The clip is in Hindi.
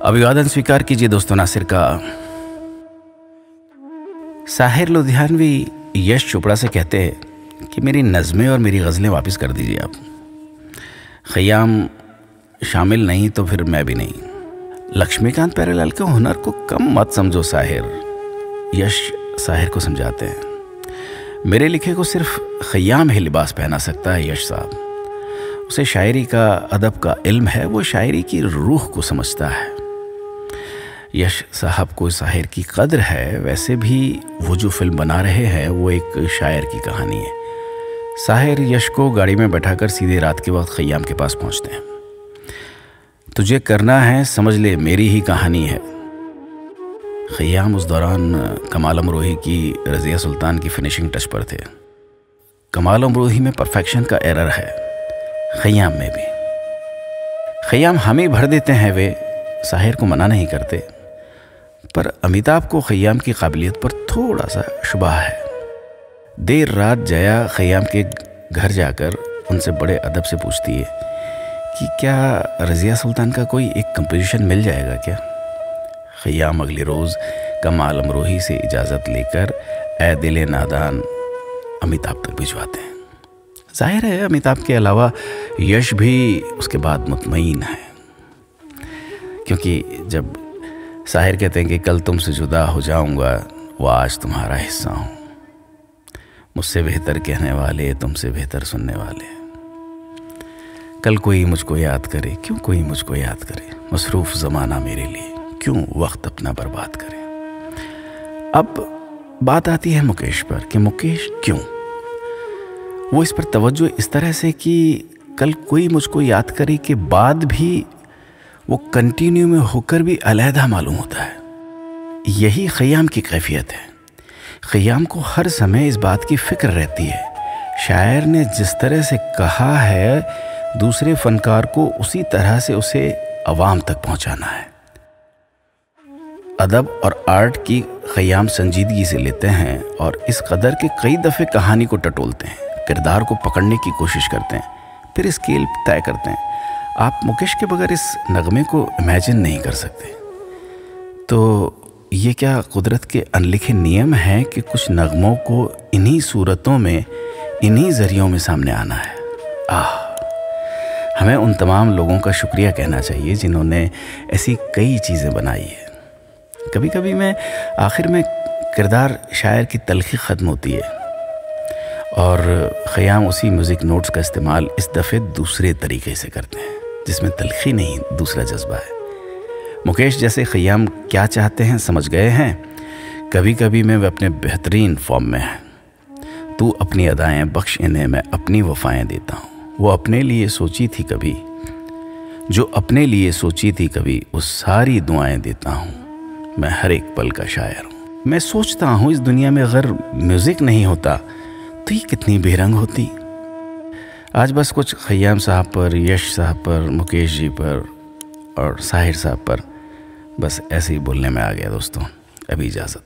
अभिवादन स्वीकार कीजिए दोस्तों नासिर का। साहिर लुधियानवी यश चोपड़ा से कहते हैं कि मेरी नज़में और मेरी गज़लें वापस कर दीजिए आप। खयाम शामिल नहीं तो फिर मैं भी नहीं। लक्ष्मीकांत प्यारेलाल के हुनर को कम मत समझो साहिर, यश साहिर को समझाते हैं। मेरे लिखे को सिर्फ खयाम ही लिबास पहना सकता है यश साहब। उसे शायरी का, अदब का इल्म है, वो शायरी की रूह को समझता है। यश साहब को साहिर की कद्र है। वैसे भी वो जो फिल्म बना रहे हैं वो एक शायर की कहानी है। साहिर यश को गाड़ी में बैठाकर सीधे रात के वक्त खयाम के पास पहुंचते हैं। तुझे करना है समझ ले, मेरी ही कहानी है। खयाम उस दौरान कमाल अमरोही की रज़िया सुल्तान की फिनिशिंग टच पर थे। कमाल अमरोही में परफेक्शन का एरर है, खयाम में भी। खयाम हम ही भर देते हैं, वे साहिर को मना नहीं करते, पर अमिताभ को खयाम की काबिलियत पर थोड़ा सा शुबा है। देर रात जया खयाम के घर जाकर उनसे बड़े अदब से पूछती है कि क्या रज़िया सुल्तान का कोई एक कंपोजिशन मिल जाएगा क्या। खयाम अगले रोज़ कमाल अमरोही से इजाज़त लेकर ए दिले नादान अमिताभ तक भिजवाते हैं। जाहिर है अमिताभ के अलावा यश भी उसके बाद मुतमईन है, क्योंकि जब साहिर कहते हैं कि कल तुमसे जुदा हो जाऊंगा, वो आज तुम्हारा हिस्सा हूँ। मुझसे बेहतर कहने वाले, तुमसे बेहतर सुनने वाले। कल कोई मुझको याद करे, क्यों कोई मुझको याद करे। मसरूफ़ ज़माना मेरे लिए, क्यों वक्त अपना बर्बाद करे। अब बात आती है मुकेश पर कि मुकेश क्यों। वो इस पर तवज्जो इस तरह से कि कल कोई मुझको याद करे के बाद भी वो कंटिन्यू में होकर भी अलहदा मालूम होता है। यही खयाम की कैफियत है। खयाम को हर समय इस बात की फिक्र रहती है, शायर ने जिस तरह से कहा है दूसरे फनकार को उसी तरह से उसे अवाम तक पहुंचाना है। अदब और आर्ट की खयाम संजीदगी से लेते हैं और इस कदर के कई दफ़े कहानी को टटोलते हैं, किरदार को पकड़ने की कोशिश करते हैं, फिर स्केल तय करते हैं। आप मुकेश के बगैर इस नगमे को इमेजिन नहीं कर सकते। तो ये क्या कुदरत के अनलिखे नियम हैं कि कुछ नगमों को इन्हीं सूरतों में, इन्हीं ज़रियों में सामने आना है। हमें उन तमाम लोगों का शुक्रिया कहना चाहिए जिन्होंने ऐसी कई चीज़ें बनाई है। कभी कभी मैं आखिर में किरदार शायर की तलखी ख़त्म होती है और खयाम उसी म्यूज़िक नोट्स का इस्तेमाल इस दफ़े दूसरे तरीके से करते हैं, जिसमें तलखी नहीं, दूसरा जज्बा है। मुकेश जैसे खयाम क्या चाहते हैं समझ गए हैं। कभी कभी मैं वे अपने बेहतरीन फॉर्म में हैं। तू अपनी अदाएँ बख्श इन्हें, मैं अपनी वफ़ाएँ देता हूँ। वो अपने लिए सोची थी कभी, जो अपने लिए सोची थी कभी, वो सारी दुआएं देता हूँ। मैं हर एक पल का शायर हूँ। मैं सोचता हूँ इस दुनिया में अगर म्यूज़िक नहीं होता तो ये कितनी बेरंग होती। आज बस कुछ खयाम साहब पर, यश साहब पर, मुकेश जी पर और साहिर साहब पर बस ऐसे ही बोलने में आ गया दोस्तों। अभी इजाज़त।